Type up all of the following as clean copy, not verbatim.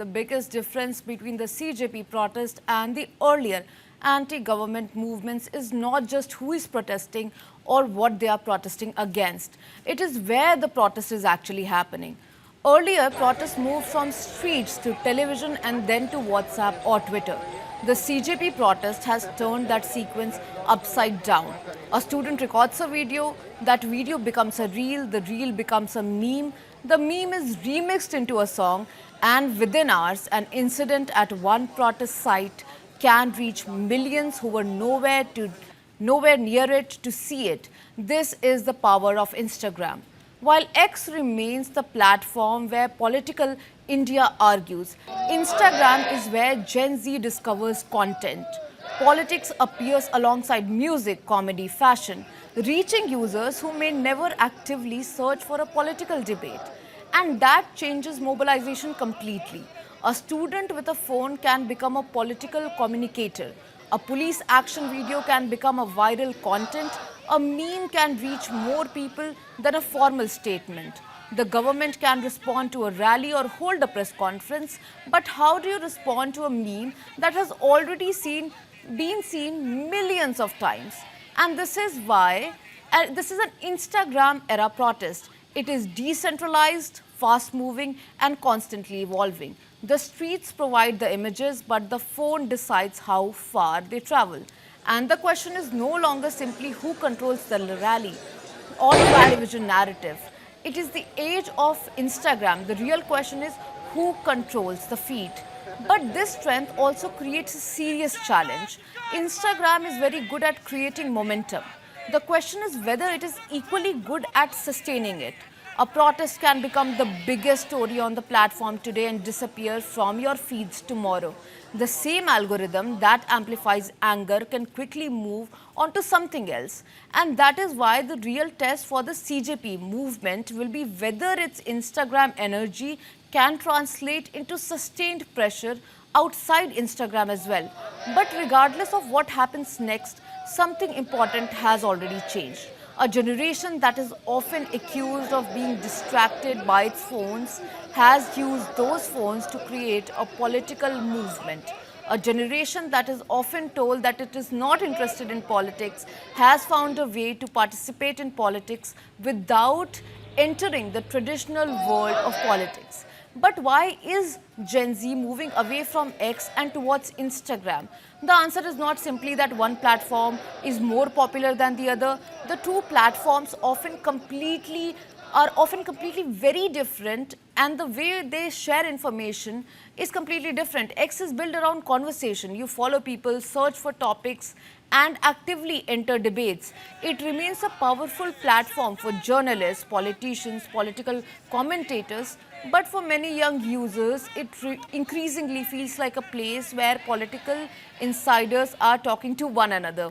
the biggest difference between the CJP protest and the earlier anti-government movements is not just who is protesting or what they are protesting against. It is where the protest is actually happening. Earlier, protests moved from streets to television and then to WhatsApp or Twitter. The CJP protest has turned that sequence upside down. A student records a video, that video becomes a reel, the reel becomes a meme, the meme is remixed into a song, and within hours, an incident at one protest site can reach millions who were nowhere near it to see it. This is the power of Instagram. While X remains the platform where political India argues, Instagram is where Gen Z discovers content. Politics appears alongside music, comedy, fashion, reaching users who may never actively search for a political debate. And that changes mobilization completely. A student with a phone can become a political communicator. A police action video can become a viral content. A meme can reach more people than a formal statement. The government can respond to a rally or hold a press conference, but how do you respond to a meme that has already been seen millions of times? And this is why this is an Instagram era protest. It is decentralized, fast-moving and constantly evolving. The streets provide the images, but the phone decides how far they travel. And the question is no longer simply who controls the rally or the television narrative. It is the age of Instagram. The real question is who controls the feed. But this strength also creates a serious challenge. Instagram is very good at creating momentum. The question is whether it is equally good at sustaining it. A protest can become the biggest story on the platform today and disappear from your feeds tomorrow. The same algorithm that amplifies anger can quickly move on to something else. And that is why the real test for the CJP movement will be whether its Instagram energy can translate into sustained pressure outside Instagram as well. But regardless of what happens next, something important has already changed. A generation that is often accused of being distracted by its phones has used those phones to create a political movement. A generation that is often told that it is not interested in politics has found a way to participate in politics without entering the traditional world of politics. But why is Gen Z moving away from X and towards Instagram? The answer is not simply that one platform is more popular than the other. The two platforms are often completely very different, and the way they share information is completely different. X is built around conversation. You follow people, search for topics, and actively enter debates. It remains a powerful platform for journalists, politicians, political commentators, but for many young users, it increasingly feels like a place where political insiders are talking to one another.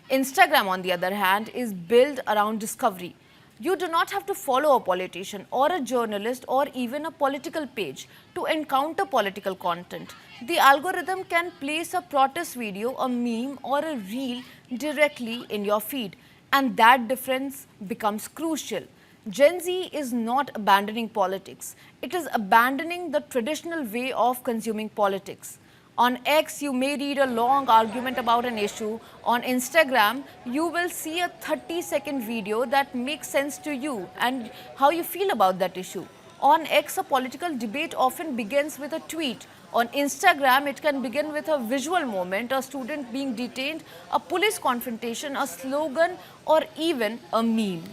Instagram, on the other hand, is built around discovery. You do not have to follow a politician or a journalist or even a political page to encounter political content. The algorithm can place a protest video, a meme or a reel directly in your feed, and that difference becomes crucial. Gen Z is not abandoning politics. It is abandoning the traditional way of consuming politics. On X, you may read a long argument about an issue. On Instagram, you will see a 30-second video that makes sense to you and how you feel about that issue. On X, a political debate often begins with a tweet. On Instagram, it can begin with a visual moment, a student being detained, a police confrontation, a slogan, or even a meme.